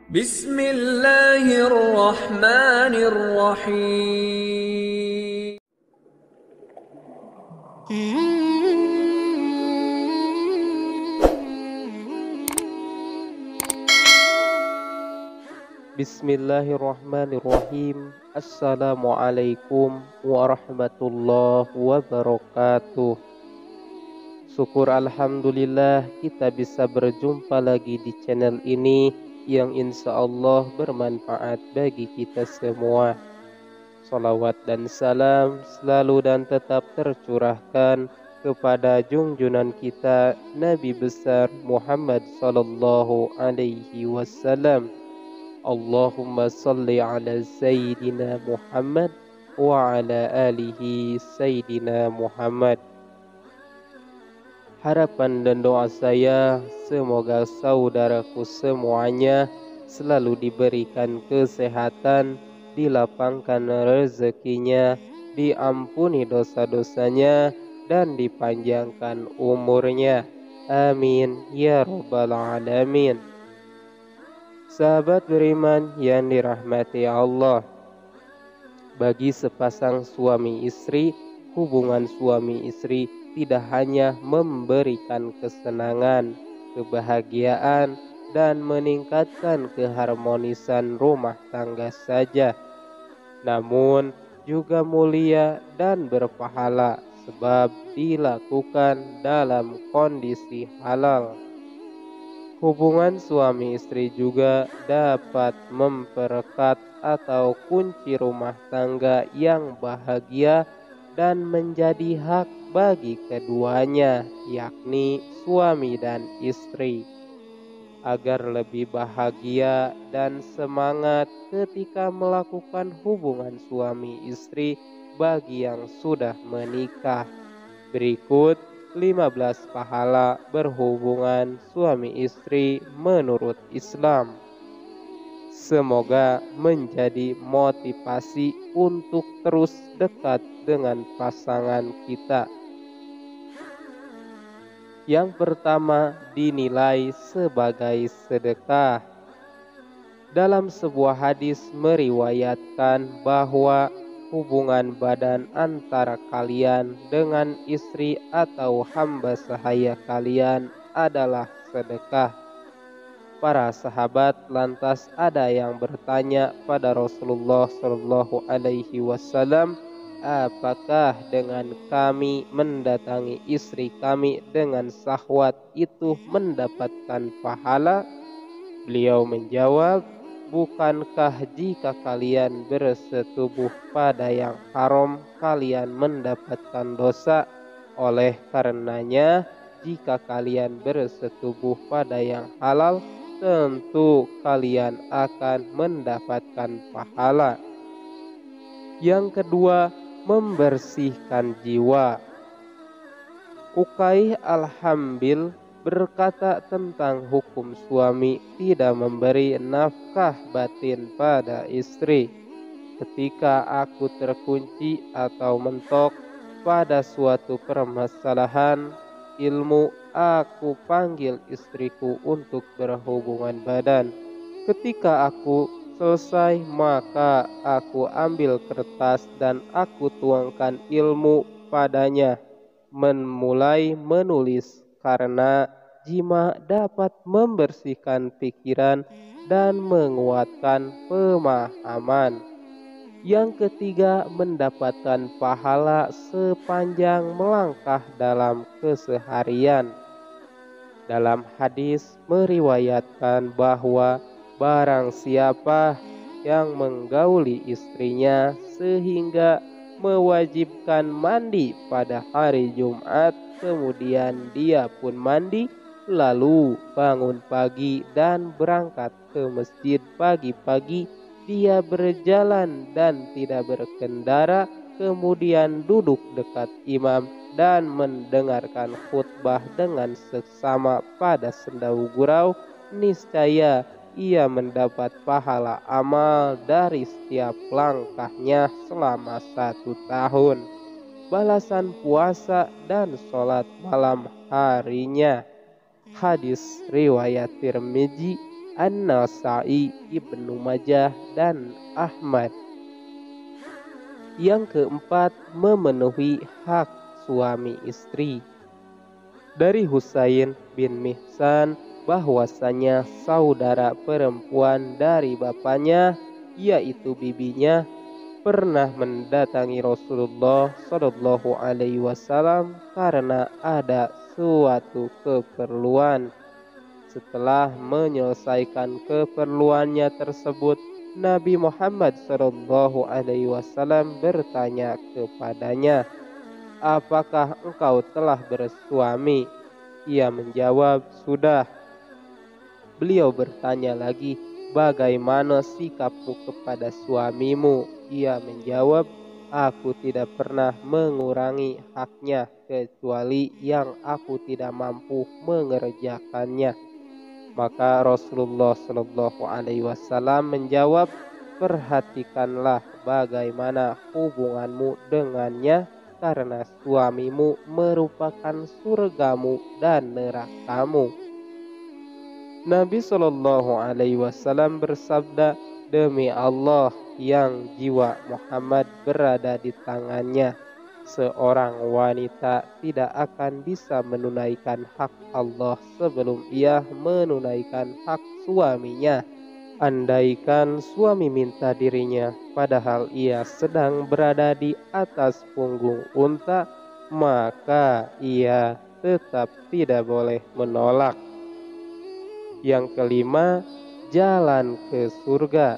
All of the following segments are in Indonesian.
Bismillahirrahmanirrahim. Bismillahirrahmanirrahim. Assalamualaikum warahmatullahi wabarakatuh. Syukur alhamdulillah kita bisa berjumpa lagi di channel ini yang insya Allah bermanfaat bagi kita semua. Salawat dan salam selalu dan tetap tercurahkan kepada junjungan kita Nabi besar Muhammad sallallahu alaihi wasallam. Allahumma salli ala Sayyidina Muhammad wa ala alihi Sayyidina Muhammad. Harapan dan doa saya semoga saudaraku semuanya selalu diberikan kesehatan, dilapangkan rezekinya, diampuni dosa-dosanya, dan dipanjangkan umurnya. Amin ya rabbal alamin. Sahabat beriman yang dirahmati Allah, bagi sepasang suami istri, hubungan suami istri tidak hanya memberikan kesenangan, kebahagiaan, dan meningkatkan keharmonisan rumah tangga saja, namun juga mulia dan berpahala sebab dilakukan dalam kondisi halal. Hubungan suami istri juga dapat mempererat atau kunci rumah tangga yang bahagia dan menjadi hak bagi keduanya, yakni suami dan istri, agar lebih bahagia dan semangat ketika melakukan hubungan suami istri bagi yang sudah menikah. Berikut 15 pahala berhubungan suami istri menurut Islam. Semoga menjadi motivasi untuk terus dekat dengan pasangan kita. Yang pertama, dinilai sebagai sedekah. Dalam sebuah hadis meriwayatkan bahwa hubungan badan antara kalian dengan istri atau hamba sahaya kalian adalah sedekah. Para sahabat lantas ada yang bertanya pada Rasulullah Shallallahu Alaihi Wasallam, apakah dengan kami mendatangi istri kami dengan syahwat itu mendapatkan pahala? Beliau menjawab, bukankah jika kalian bersetubuh pada yang haram kalian mendapatkan dosa? Oleh karenanya, jika kalian bersetubuh pada yang halal, tentu kalian akan mendapatkan pahala. Yang kedua, membersihkan jiwa. Uqaih Al-Hambil berkata tentang hukum suami tidak memberi nafkah batin pada istri. Ketika aku terkunci atau mentok pada suatu permasalahan ilmu, aku panggil istriku untuk berhubungan badan. Ketika aku selesai, maka aku ambil kertas dan aku tuangkan ilmu padanya, memulai menulis, karena jima dapat membersihkan pikiran dan menguatkan pemahaman. Yang ketiga, mendapatkan pahala sepanjang melangkah dalam keseharian. Dalam hadis meriwayatkan bahwa barang siapa yang menggauli istrinya sehingga mewajibkan mandi pada hari Jumat, kemudian dia pun mandi, lalu bangun pagi dan berangkat ke masjid pagi-pagi, dia berjalan dan tidak berkendara, kemudian duduk dekat imam dan mendengarkan khutbah dengan seksama pada sendau gurau, niscaya ia mendapat pahala amal dari setiap langkahnya selama 1 tahun, balasan puasa dan sholat malam harinya. Hadis riwayat Tirmizi. An-Nasa'i, Ibnu Majah, dan Ahmad. Yang keempat, memenuhi hak suami istri. Dari Husain bin Mihsan bahwasanya saudara perempuan dari bapaknya, yaitu bibinya, pernah mendatangi Rasulullah Shallallahu Alaihi Wasallam karena ada suatu keperluan. Setelah menyelesaikan keperluannya tersebut, Nabi Muhammad Shallallahu Alaihi Wasallam bertanya kepadanya, "Apakah engkau telah bersuami?" Ia menjawab, "Sudah." Beliau bertanya lagi, "Bagaimana sikapmu kepada suamimu?" Ia menjawab, "Aku tidak pernah mengurangi haknya kecuali yang aku tidak mampu mengerjakannya." Maka Rasulullah Shallallahu Alaihi Wasallam menjawab, "Perhatikanlah bagaimana hubunganmu dengannya, karena suamimu merupakan surgamu dan nerakamu." Nabi Shallallahu Alaihi Wasallam bersabda, "Demi Allah yang jiwa Muhammad berada di tangannya, seorang wanita tidak akan bisa menunaikan hak Allah sebelum ia menunaikan hak suaminya. Andaikan suami minta dirinya padahal ia sedang berada di atas punggung unta, maka ia tetap tidak boleh menolak." Yang kelima, jalan ke surga.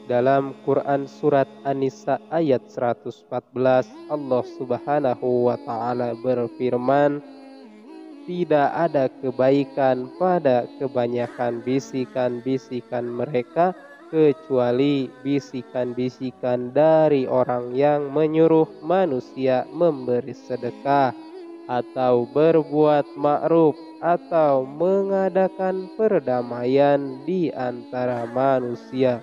Dalam Quran surat An-Nisa ayat 114, Allah Subhanahu wa taala berfirman, "Tidak ada kebaikan pada kebanyakan bisikan-bisikan mereka kecuali bisikan-bisikan dari orang yang menyuruh manusia memberi sedekah atau berbuat ma'ruf atau mengadakan perdamaian di antara manusia.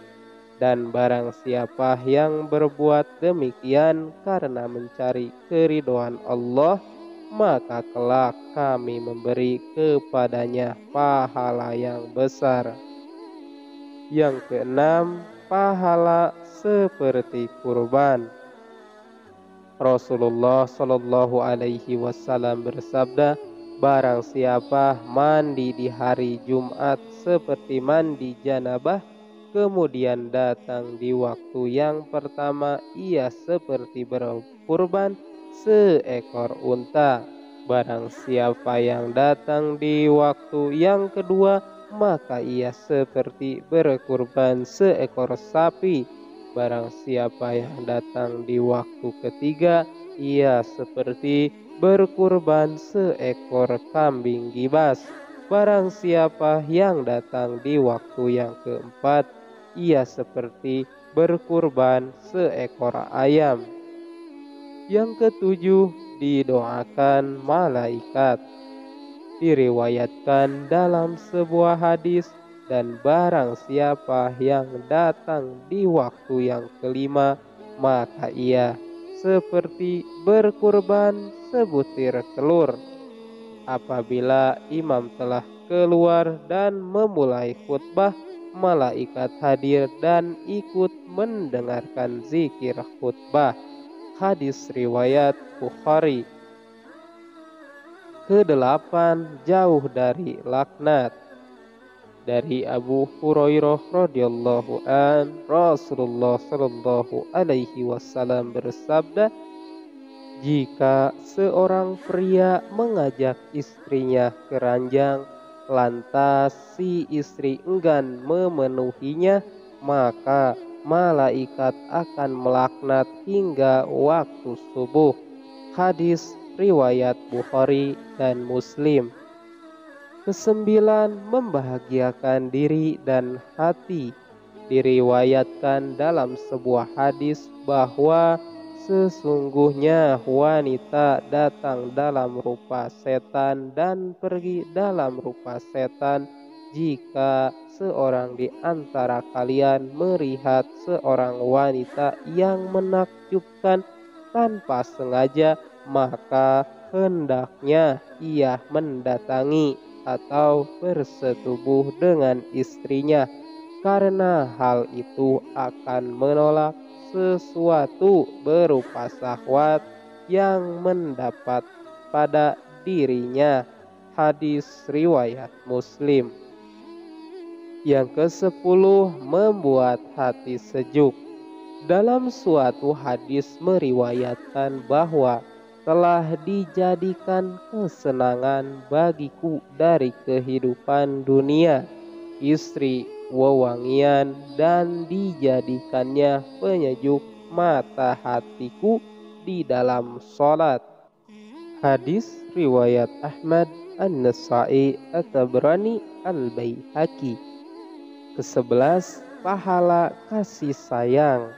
Dan barang siapa yang berbuat demikian karena mencari keridhaan Allah, maka kelak kami memberi kepadanya pahala yang besar." Yang keenam, pahala seperti kurban. Rasulullah Shallallahu Alaihi Wasallam bersabda, "Barang siapa mandi di hari Jumat seperti mandi janabah, kemudian datang di waktu yang pertama, ia seperti berkurban seekor unta. Barang siapa yang datang di waktu yang kedua, maka ia seperti berkurban seekor sapi. Barang siapa yang datang di waktu ketiga, ia seperti berkurban seekor kambing gibas. Barang siapa yang datang di waktu yang keempat, ia seperti berkurban seekor ayam." Yang ketujuh, didoakan malaikat. Diriwayatkan dalam sebuah hadis, "Dan barang siapa yang datang di waktu yang kelima, maka ia seperti berkurban sebutir telur." Apabila imam telah keluar dan memulai khutbah, malaikat hadir dan ikut mendengarkan zikir khutbah. Hadis riwayat Bukhari. Kedelapan, jauh dari laknat. Dari Abu Hurairah radhiyallahu an, Rasulullah Shallallahu Alaihi Wasallam bersabda, "Jika seorang pria mengajak istrinya ke ranjang, lantas si istri enggan memenuhinya, maka malaikat akan melaknat hingga waktu subuh." Hadis riwayat Bukhari dan Muslim. Kesembilan, membahagiakan diri dan hati. Diriwayatkan dalam sebuah hadis bahwa sesungguhnya wanita datang dalam rupa setan dan pergi dalam rupa setan jika seorang di antara kalian melihat seorang wanita yang menakjubkan tanpa sengaja, maka hendaknya ia mendatangi atau bersetubuh dengan istrinya, karena hal itu akan menolak sesuatu berupa syahwat yang mendapat pada dirinya. Hadis riwayat Muslim. Yang ke-10, membuat hati sejuk. Dalam suatu hadis meriwayatkan bahwa telah dijadikan kesenangan bagiku dari kehidupan dunia, istri, wewangian, dan dijadikannya penyejuk mata hatiku di dalam sholat. Hadis riwayat Ahmad, An-Nasa'i, At-Tabrani, Al-Baihaqi. Ke-11, pahala kasih sayang.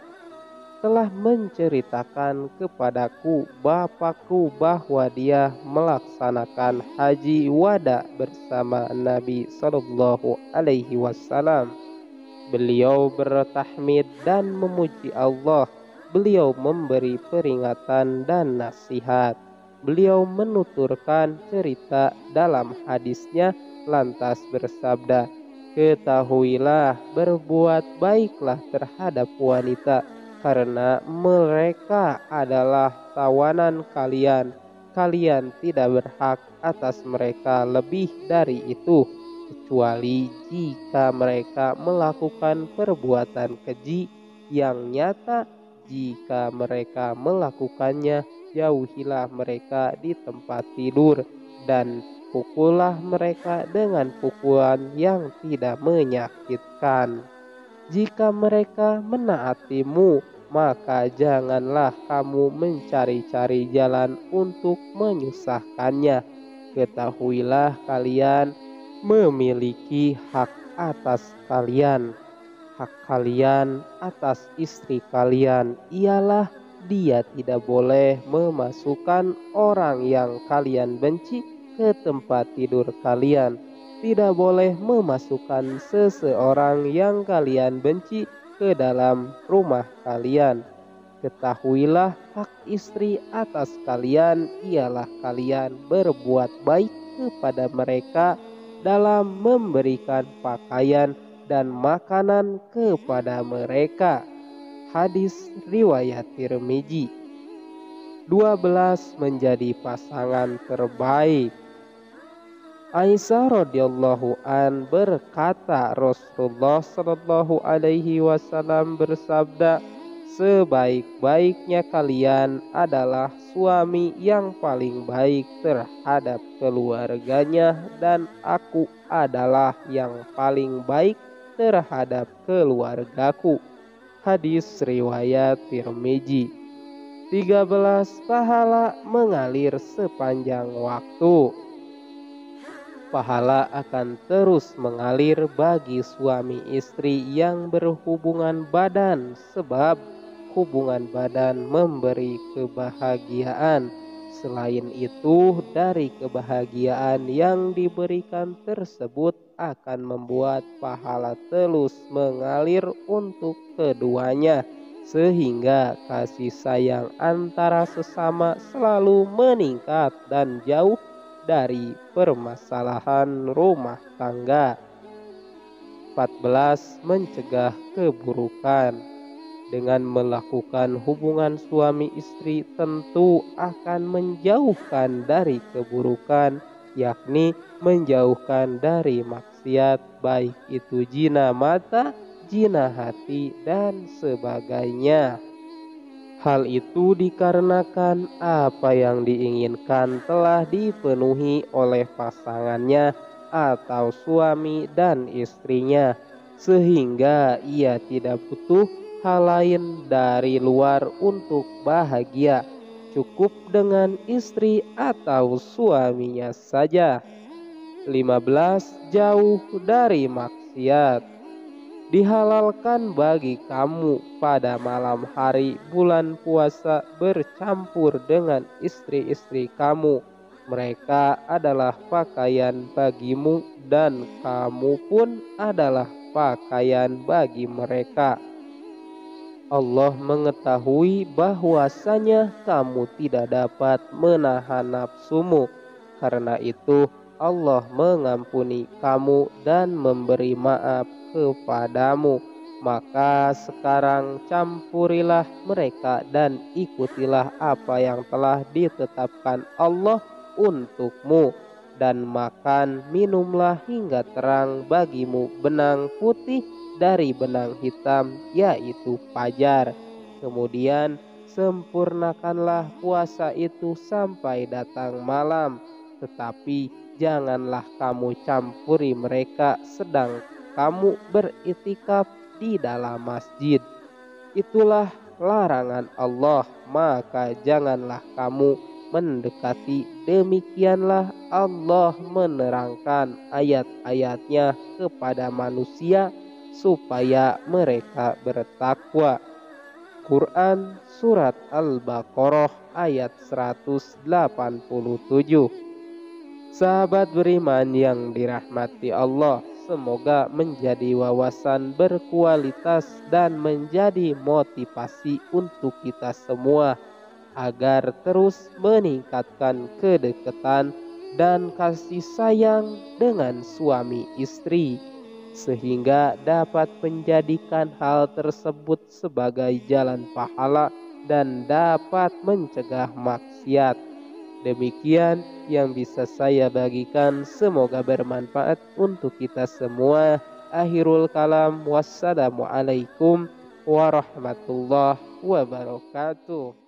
Telah menceritakan kepadaku bapakku bahwa dia melaksanakan haji wada bersama Nabi Shallallahu Alaihi Wasallam. Beliau bertahmid dan memuji Allah. Beliau memberi peringatan dan nasihat. Beliau menuturkan cerita dalam hadisnya lantas bersabda, "Ketahuilah, berbuat baiklah terhadap wanita, karena mereka adalah tawanan kalian. Kalian tidak berhak atas mereka lebih dari itu, kecuali jika mereka melakukan perbuatan keji yang nyata. Jika mereka melakukannya, jauhilah mereka di tempat tidur dan pukullah mereka dengan pukulan yang tidak menyakitkan. Jika mereka menaatimu, maka janganlah kamu mencari-cari jalan untuk menyusahkannya. Ketahuilah kalian memiliki hak atas kalian. Hak kalian atas istri kalian ialah dia tidak boleh memasukkan orang yang kalian benci ke tempat tidur kalian. Tidak boleh memasukkan seseorang yang kalian benci ke dalam rumah kalian. Ketahuilah hak istri atas kalian ialah kalian berbuat baik kepada mereka dalam memberikan pakaian dan makanan kepada mereka. Hadis riwayat Tirmizi. 12, menjadi pasangan terbaik. Aisyah radhiyallahu an berkata, Rasulullah sallallahu alaihi wasallam bersabda, sebaik-baiknya kalian adalah suami yang paling baik terhadap keluarganya, dan aku adalah yang paling baik terhadap keluargaku. Hadis riwayat Tirmizi. 13, pahala mengalir sepanjang waktu. Pahala akan terus mengalir bagi suami istri yang berhubungan badan, sebab hubungan badan memberi kebahagiaan. Selain itu, dari kebahagiaan yang diberikan tersebut akan membuat pahala terus mengalir untuk keduanya, sehingga kasih sayang antara sesama selalu meningkat dan jauh dari permasalahan rumah tangga. 14, mencegah keburukan. Dengan melakukan hubungan suami istri tentu akan menjauhkan dari keburukan, yakni menjauhkan dari maksiat, baik itu zina mata, zina hati, dan sebagainya. Hal itu dikarenakan apa yang diinginkan telah dipenuhi oleh pasangannya atau suami dan istrinya, sehingga ia tidak butuh hal lain dari luar untuk bahagia. Cukup dengan istri atau suaminya saja. 15, jauh dari maksiat. Dihalalkan bagi kamu pada malam hari bulan puasa bercampur dengan istri-istri kamu. Mereka adalah pakaian bagimu dan kamu pun adalah pakaian bagi mereka. Allah mengetahui bahwasanya kamu tidak dapat menahan nafsumu. Karena itu, Allah mengampuni kamu dan memberi maaf kepadamu. Maka sekarang campurilah mereka dan ikutilah apa yang telah ditetapkan Allah untukmu, dan makan minumlah hingga terang bagimu benang putih dari benang hitam, yaitu fajar. Kemudian sempurnakanlah puasa itu sampai datang malam, tetapi janganlah kamu campuri mereka sedang kamu beriktikaf di dalam masjid. Itulah larangan Allah, maka janganlah kamu mendekati. Demikianlah Allah menerangkan ayat-ayatnya kepada manusia supaya mereka bertakwa. Quran Surat Al-Baqarah ayat 187. Sahabat beriman yang dirahmati Allah, semoga menjadi wawasan berkualitas dan menjadi motivasi untuk kita semua agar terus meningkatkan kedekatan dan kasih sayang dengan suami istri, sehingga dapat menjadikan hal tersebut sebagai jalan pahala dan dapat mencegah maksiat. Demikian yang bisa saya bagikan, semoga bermanfaat untuk kita semua. Akhirul kalam, wassalamualaikum warahmatullahi wabarakatuh.